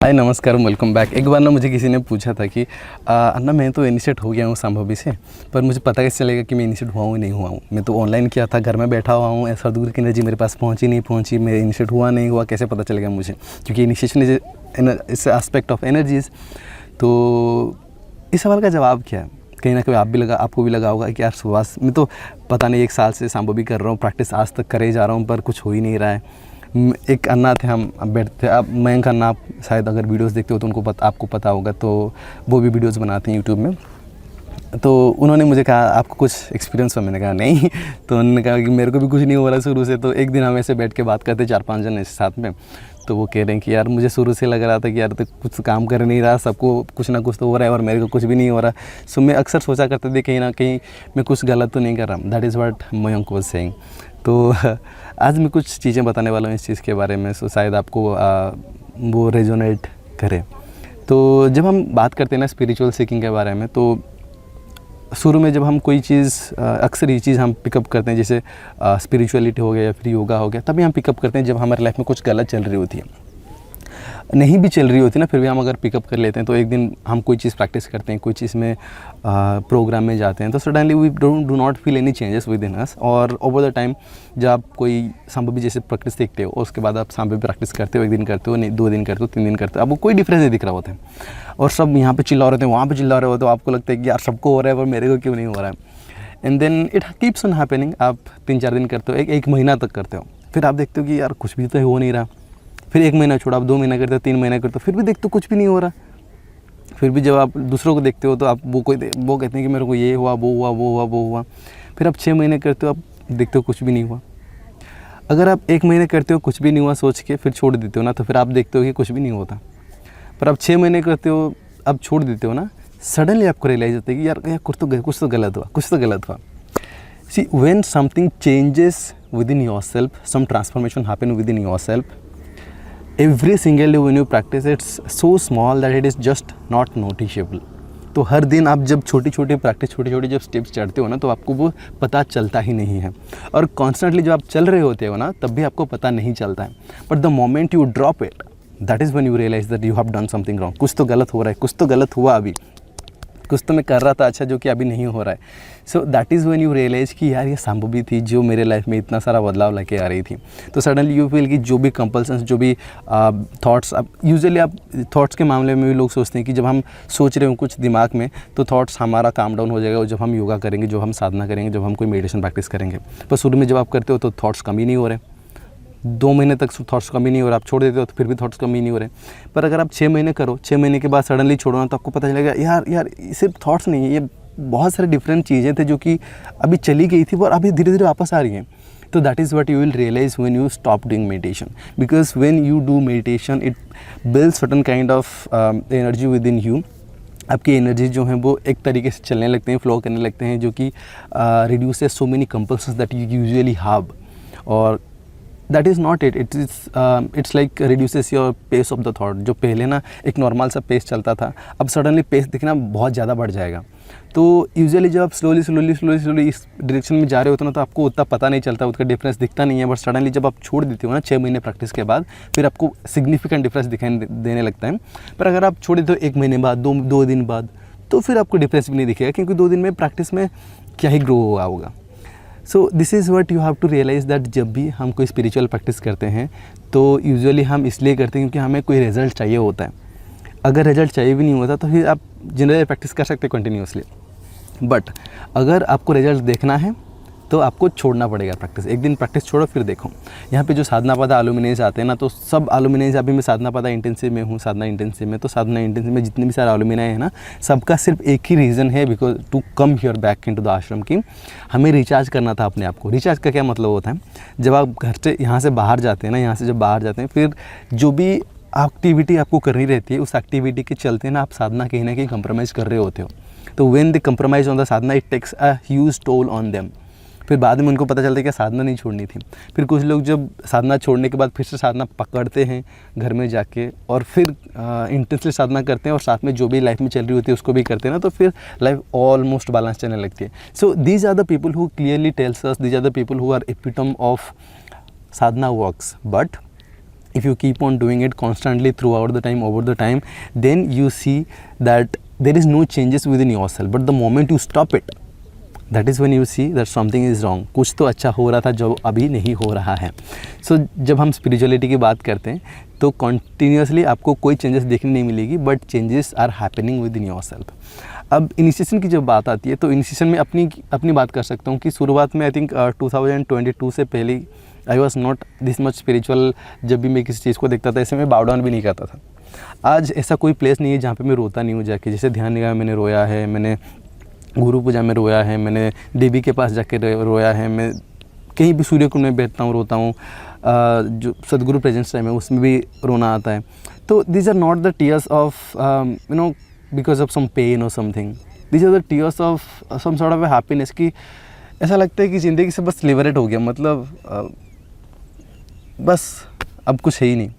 हाय नमस्कार, welcome back. एक बार ना मुझे किसी ने पूछा था कि अन्ना मैं तो इनिशिएट हो गया हूँ संभवी से, पर मुझे पता कैसे चलेगा कि मैं इनिशिएट हुआ हूँ नहीं हुआ हूँ। मैं तो ऑनलाइन किया था, घर में बैठा हुआ हूँ, ऐसा दूर की एनर्जी मेरे पास पहुँची नहीं पहुँची, मैं इनिशिएट हुआ नहीं हुआ, कैसे पता चलेगा मुझे? क्योंकि initiation is aspect of energies. तो इस सवाल का जवाब क्या है? कहीं ना कहीं आपको भी लगा होगा कि यार सुभाष, मैं तो पता नहीं 1 साल से संभवी कर रहा हूँ, प्रैक्टिस आज तक करे जा रहा हूँ, पर कुछ हो ही नहीं रहा है। एक अन्ना थे, हम बैठते, अब मयंक अन्ना, आप शायद अगर वीडियोस देखते हो तो उनको आपको पता होगा, तो वो भी वीडियोस बनाते हैं यूट्यूब में। तो उन्होंने मुझे कहा आपको कुछ एक्सपीरियंस हुआ? मैंने कहा नहीं। तो उन्होंने कहा कि मेरे को भी कुछ नहीं हो रहा शुरू से। तो एक दिन हम ऐसे बैठ के बात करते 4-5 जन ऐसे साथ में, तो वो कह रहे हैं कि यार मुझे शुरू से लग रहा था कि यार तो कुछ काम कर नहीं रहा, सबको कुछ ना कुछ तो हो रहा है और मेरे को कुछ भी नहीं हो रहा। सो मैं अक्सर सोचा करते थे कहीं ना कहीं मैं कुछ गलत तो नहीं कर रहा। That is what Mayank was saying. तो आज मैं कुछ चीज़ें बताने वाला हूँ इस चीज़ के बारे में, सो शायद आपको वो रेजोनेट करे। तो जब हम बात करते हैं ना स्पिरिचुअल सीकिंग के बारे में, तो शुरू में जब हम कोई चीज़ अक्सर ये चीज़ हम पिकअप करते हैं, जैसे स्पिरिचुअलिटी हो गया या फिर योगा हो गया, तभी हम पिकअप करते हैं जब हमारे लाइफ में कुछ गलत चल रही होती है। नहीं भी चल रही होती ना, फिर भी हम अगर पिकअप कर लेते हैं, तो एक दिन हम कोई चीज़ प्रैक्टिस करते हैं, कोई चीज़ में प्रोग्राम में जाते हैं, तो suddenly we do not feel any changes within us. और ओवर द टाइम जब आप कोई संभवी जैसे प्रैक्टिस देखते हो, उसके बाद आप संभवी प्रैक्टिस करते हो, 1 दिन करते हो, 2 दिन करते हो, 3 दिन करते हो, आपको कोई डिफरेंस नहीं दिख रहा होता है, और सब यहाँ पे चिल्ला रहे होते हैं, वहाँ पे चिल्ला रहे होते हो, आपको लगता है कि यार सबको हो रहा है पर मेरे को क्यों नहीं हो रहा है। And then it keeps on happening. आप 3-4 दिन करते हो, एक महीना तक करते हो, फिर आप देखते हो कि यार कुछ भी तो हो नहीं रहा। फिर 1 महीना छोड़ा, आप 2 महीना करते हो, 3 महीना करते हो, फिर भी देखते हो कुछ भी नहीं हो रहा। फिर भी जब आप दूसरों को देखते हो तो आप वो कहते हैं कि मेरे को ये हुआ, वो हुआ, वो हुआ, वो हुआ। फिर आप 6 महीने करते हो, आप देखते हो कुछ भी नहीं हुआ। अगर आप 1 महीने करते हो, कुछ भी नहीं हुआ सोच के फिर छोड़ देते हो ना, तो फिर आप देखते हो कि कुछ भी नहीं होता। पर आप 6 महीने करते हो, अब छोड़ देते हो ना, सडनली आपको रियलाइज होता है कि यार कुछ तो गलत हुआ। See when something changes within yourself, some transformation happen within yourself, every single day when you practice, it's so small that it is just not noticeable. तो हर दिन आप जब छोटी छोटी जब स्टेप्स चढ़ते हो ना, तो आपको वो पता चलता ही नहीं है। और कॉन्स्टेंटली जब आप चल रहे होते हो ना, तब भी आपको पता नहीं चलता है। But the moment you drop it, that is when you realize that you have done something wrong. कुछ तो गलत हो रहा है, कुछ तो गलत हुआ अभी, कुछ तो मैं कर रहा था अच्छा जो कि अभी नहीं हो रहा है। So that is when you realize कि यार ये संभवी थी जो मेरे लाइफ में इतना सारा बदलाव लेके आ रही थी। तो सडनली यू फील कि जो भी कंपल्सन्स, जो भी थॉट्स, अब यूजुअली आप थॉट्स के मामले में भी लोग सोचते हैं कि जब हम सोच रहे हो कुछ दिमाग में, तो थॉट्स हमारा काम डाउन हो जाएगा। और जब हम योगा करेंगे, जब हम साधना करेंगे, जब हम कोई मेडिटेशन प्रैक्टिस करेंगे, पर शुरू में जब आप करते हो तो थॉट्स कम ही नहीं हो रहे। 2 महीने तक थॉट्स कम ही नहीं हो रहा, आप छोड़ देते हो तो फिर भी थॉट्स कम ही नहीं हो रहे। पर अगर आप 6 महीने करो, 6 महीने के बाद सडनली छोड़ो ना, तो आपको पता चलेगा यार सिर्फ थॉट्स नहीं है, ये बहुत सारे डिफरेंट चीज़ें थे जो कि अभी चली गई थी और अभी धीरे धीरे वापस आ रही हैं। तो that is what you will realize when you stop doing meditation, because when you do meditation it builds certain kind of energy within you. आपकी एनर्जी जो है वो एक तरीके से चलने लगते हैं, फ्लो करने लगते हैं, जो कि reduces so many compulsions that you usually have. और that is not it's like reduces your pace of the thought. जो पहले ना एक नॉर्मल सा पेस चलता था, अब सडनली पेस दिखना बहुत ज़्यादा बढ़ जाएगा। तो यूजुअली जब आप स्लोली इस डायरेक्शन में जा रहे होते हो ना, तो आपको उतना पता नहीं चलता, उसका डिफरेंस दिखता नहीं है। बट सडनली जब आप छोड़ देते हो ना 6 महीने प्रैक्टिस के बाद, फिर आपको सिग्निफिकेंट डिफरेंस दिखाई देने लगता है। पर अगर आप छोड़ देते हो 1 महीने बाद, 2 दिन बाद, तो फिर आपको डिफरेंस भी नहीं दिखेगा, क्योंकि 2 दिन में प्रैक्टिस में क्या ही ग्रो हुआ होगा। So this is what you have to realize that जब भी हम कोई स्पिरिचुअल प्रैक्टिस करते हैं, तो यूजुअली हम इसलिए करते हैं क्योंकि हमें कोई रिजल्ट चाहिए होता है। अगर रिजल्ट चाहिए भी नहीं होता तो फिर आप जनरली प्रैक्टिस कर सकते हैं कंटिन्यूसली। बट अगर आपको रिजल्ट देखना है तो आपको छोड़ना पड़ेगा प्रैक्टिस। एक दिन प्रैक्टिस छोड़ो, फिर देखो। यहाँ पे जो साधना पादा एलुमिनीज आते हैं ना, तो सब एलुमिनीज, अभी मैं साधना पादा इंटेंसिव में हूँ, साधना इंटेंसिव में, तो साधना इंटेंसिव में जितने भी सारे एलुमिनी हैं ना, सबका सिर्फ एक ही रीज़न है, because to come here back into the ashram, की हमें रिचार्ज करना था अपने आप को। रिचार्ज का क्या मतलब होता है? जब आप घर से यहाँ से बाहर जाते हैं ना, यहाँ से जब बाहर जाते हैं, फिर जो भी एक्टिविटी आपको करनी रहती है, उस एक्टिविटी के चलते ना आप साधना कहीं ना कहीं कंप्रोमाइज़ कर रहे होते हो। तो when they compromise on the sadhana, it takes a huge toll on them. फिर बाद में उनको पता चलता है कि साधना नहीं छोड़नी थी। फिर कुछ लोग जब साधना छोड़ने के बाद फिर से साधना पकड़ते हैं घर में जाके, और फिर इंटेंसली साधना करते हैं, और साथ में जो भी लाइफ में चल रही होती है उसको भी करते हैं ना, तो फिर लाइफ ऑलमोस्ट बैलेंस चलने लगती है। So these are the people who clearly tells us, these are the people who are epitome of sadhana works. But if you keep on doing it constantly throughout the time, over the time, then you see that there is no changes within yourself. But the moment you stop it, that is when you see that something is wrong. कुछ तो अच्छा हो रहा था जो अभी नहीं हो रहा है. So जब हम स्पिरिचुअलिटी की बात करते हैं तो कॉन्टीन्यूसली आपको कोई चेंजेस देखने नहीं मिलेगी, but changes are happening within yourself. अब इनिशिएशन की जब बात आती है तो इनिशिएशन में अपनी बात कर सकता हूँ कि शुरुआत में आई थिंक 2022 से पहले I was not this much spiritual. जब भी मैं किसी चीज़ को देखता था ऐसे मैं बाव डाउन भी नहीं करता था. आज ऐसा कोई प्लेस नहीं है जहाँ पे मैं रोता नहीं हूँ जाके. जैसे ध्यान निगाह मैंने रोया है, मैंने गुरु पूजा में रोया है, मैंने देवी के पास जाके रोया है, मैं कहीं भी सूर्य कुंड में बैठता हूँ रोता हूँ. जो सदगुरु प्रेजेंस टाइम है उसमें भी रोना आता है. तो these are not the tears of you know because of some pain और something. These are the tears of some sort of happiness कि ऐसा लगता है कि ज़िंदगी से बस लिबरेट हो गया. मतलब बस अब कुछ है ही नहीं,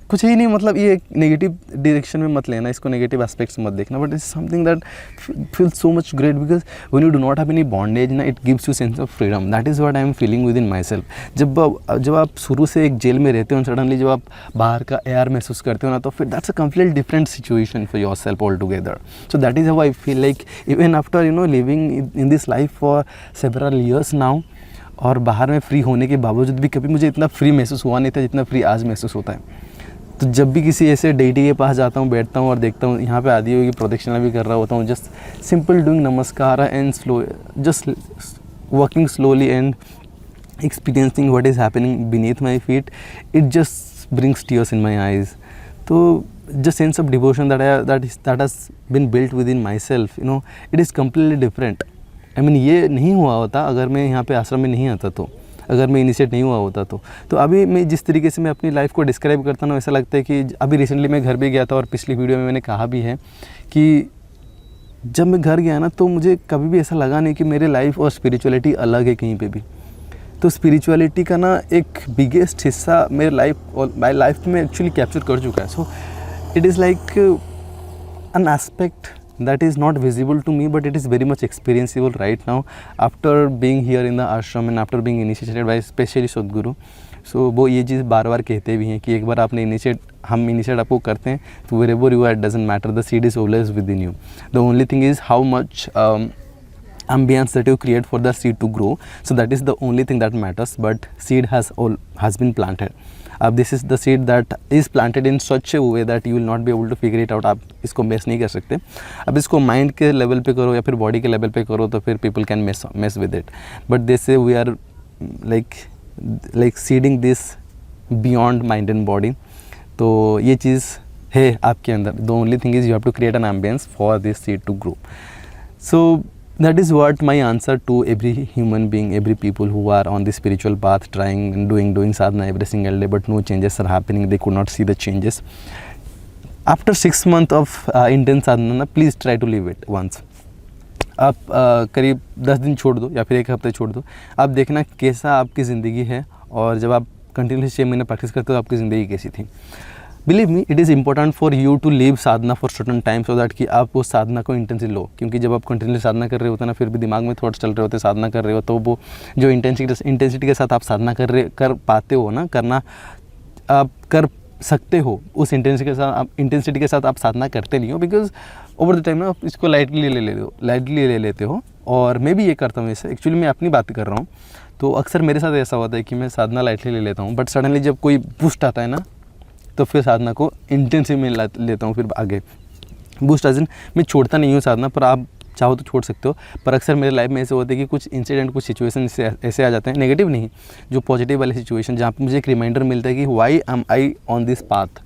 कुछ है ही नहीं. मतलब ये नेगेटिव डायरेक्शन में मत लेना, इसको नेगेटिव एस्पेक्ट्स मत देखना. But it's something that feels so much great because when you do not have any bondage ना, it gives you sense of freedom. That is what I am feeling within myself. जब आप शुरू से एक jail में रहते हो, suddenly जब आप बाहर का एयर महसूस करते हो ना, तो फिर that's a complete different situation for your self all together. So that is how I feel like even after you know living in this life for several years now, और बाहर में फ्री होने के बावजूद भी कभी मुझे इतना फ्री महसूस हुआ नहीं था जितना फ्री आज महसूस होता है. तो जब भी किसी ऐसे डेटी के पास जाता हूँ, बैठता हूँ और देखता हूँ यहाँ पे आदि योगी प्रदक्षिणा भी कर रहा होता हूँ, जस्ट सिंपल डूइंग नमस्कार and slow, just working slowly and experiencing what is happening beneath my feet, it just brings tears in my eyes. तो just sense of devotion that has been built within myself, you know, it is completely different. I mean ये नहीं हुआ होता अगर मैं यहाँ पे आश्रम में नहीं आता, तो अगर मैं इनिशिएट नहीं हुआ होता तो अभी मैं जिस तरीके से मैं अपनी लाइफ को डिस्क्राइब करता हूँ, ऐसा लगता है कि अभी रिसेंटली मैं घर भी गया था और पिछली वीडियो में मैंने कहा भी है कि जब मैं घर गया ना तो मुझे कभी भी ऐसा लगा नहीं कि मेरे लाइफ और स्पिरिचुअलिटी अलग है कहीं पे भी. तो स्पिरिचुअलिटी का ना एक बिगेस्ट हिस्सा मेरे लाइफ और माई लाइफ में एक्चुअली कैप्चर कर चुका है. So it is like an aspect that is not visible to me, but it is very much experienceable right now after being here in the ashram and after being initiated by especially Sadhguru. So वो ये चीज़ बार बार कहते भी हैं कि एक बार आपने हम initiate आपको करते हैं तो wherever you are it doesn't matter, the seed is always within you. The only thing is how much ambience that you create for the seed to grow. So that is the only thing that matters, but seed has been planted. अब this is the seed that is planted in such a way that you will not be able to figure it out. आप इसको mess नहीं कर सकते. अब इसको mind के level पे करो या फिर बॉडी के लेवल पे करो तो फिर people can mess with it. But they say we are like seeding this beyond mind and body. तो ये चीज़ है आपके अंदर. The only thing is you have to create an ambiance for this seed to grow. So that is what my answer to every human being, every people who are on the spiritual path, trying and doing sadhana every single day, but no changes are happening. They could not see the changes. After 6 months of intense sadhana, please try to leave it once. आप करीब 10 दिन छोड़ दो या फिर 1 हफ्ते छोड़ दो. आप देखना कैसा आपकी ज़िंदगी है, और जब आप कंटिन्यूसली 6 महीने प्रैक्टिस करते हो आपकी ज़िंदगी कैसी थी. Believe me, it is important for you to leave sadhana for certain time so that कि आप वो साधना को इंटेंसिटी लो. क्योंकि जब आप कंटिन्यूसली साधना कर रहे होते ना, फिर भी दिमाग में थॉट्स चल रहे होते, साधना कर रहे हो, तो वो जो इंटेंसिटी के साथ आप साधना कर पाते हो ना, करना आप कर सकते हो, उस इंटेंसिटी के साथ आप साधना करते नहीं हो. बिकॉज ओवर द टाइम ना आप इसको लाइटली ले लेते हो. और मैं भी ये करता हूँ. ऐसे एक्चुअली मैं अपनी बात कर रहा हूँ, तो अक्सर मेरे साथ ऐसा होता है कि मैं साधना लाइटली ले लेता हूँ, बट सडनली जब कोई बूस्ट आता है ना, तो फिर साधना को इंटेंसिव में लेता हूँ. फिर आगे बूस्ट आजन मैं छोड़ता नहीं हूँ साधना, पर आप चाहो तो छोड़ सकते हो. पर अक्सर मेरे लाइफ में ऐसे होते हैं कि कुछ इंसिडेंट, कुछ सिचुएशन ऐसे आ जाते हैं, नेगेटिव नहीं, जो पॉजिटिव वाले सिचुएशन, जहाँ पे मुझे एक रिमाइंडर मिलता है कि why am I on this path.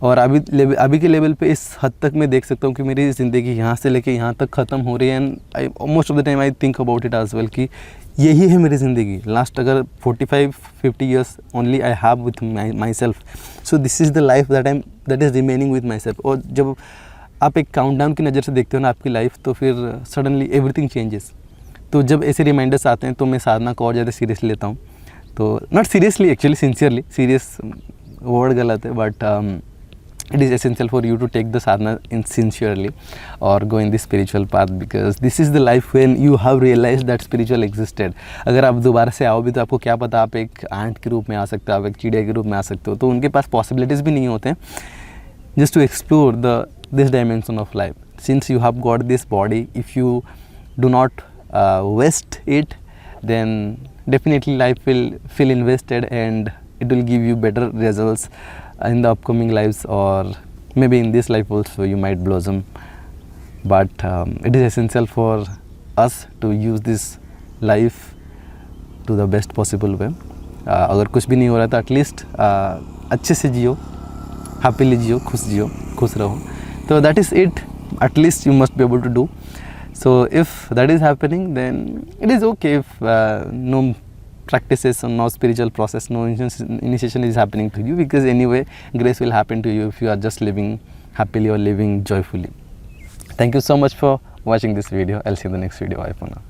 और अभी के लेवल पे इस हद तक मैं देख सकता हूँ कि मेरी ज़िंदगी यहाँ से लेके यहाँ तक ख़त्म हो रही है. And most of the time I think about it as well कि यही है मेरी ज़िंदगी. लास्ट अगर 45-50 years only I have with myself. So this is the life that is remaining with myself. और जब आप एक काउंटडाउन की नज़र से देखते हो ना आपकी लाइफ, तो फिर सडनली एवरीथिंग चेंजेस. तो जब ऐसे रिमाइंडर्स आते हैं तो मैं साधना को और ज़्यादा सीरियसली लेता हूँ. तो not seriously, actually sincerely, serious word गलत है, but it is essential for you to take the sadhana in sincerely or go in the spiritual path, because this is the life when you have realized that spiritual existed. अगर आप दोबारा से आओ भी तो आपको क्या पता, आप एक आंट के रूप में आ सकते हो, आप एक चिड़िया के रूप में आ सकते हो, तो उनके पास पॉसिबिलिटीज़ भी नहीं होते just to explore this dimension of life. Since you have got this body, if you do not waste it, then definitely life will feel invested and it will give you better results in the upcoming lives, or maybe in this life also you might blossom. But it is essential for us to use this life to the best possible way. अगर कुछ भी नहीं हो रहा था, at least अच्छे से जियो, happily जियो, खुश रहो. तो that is it, at least you must be able to do. So if that is happening, then it is okay if no practices or no spiritual process, no initiation is happening to you, because anyway grace will happen to you if you are just living happily or living joyfully. Thank you so much for watching this video. I'll see you in the next video. Bye for now.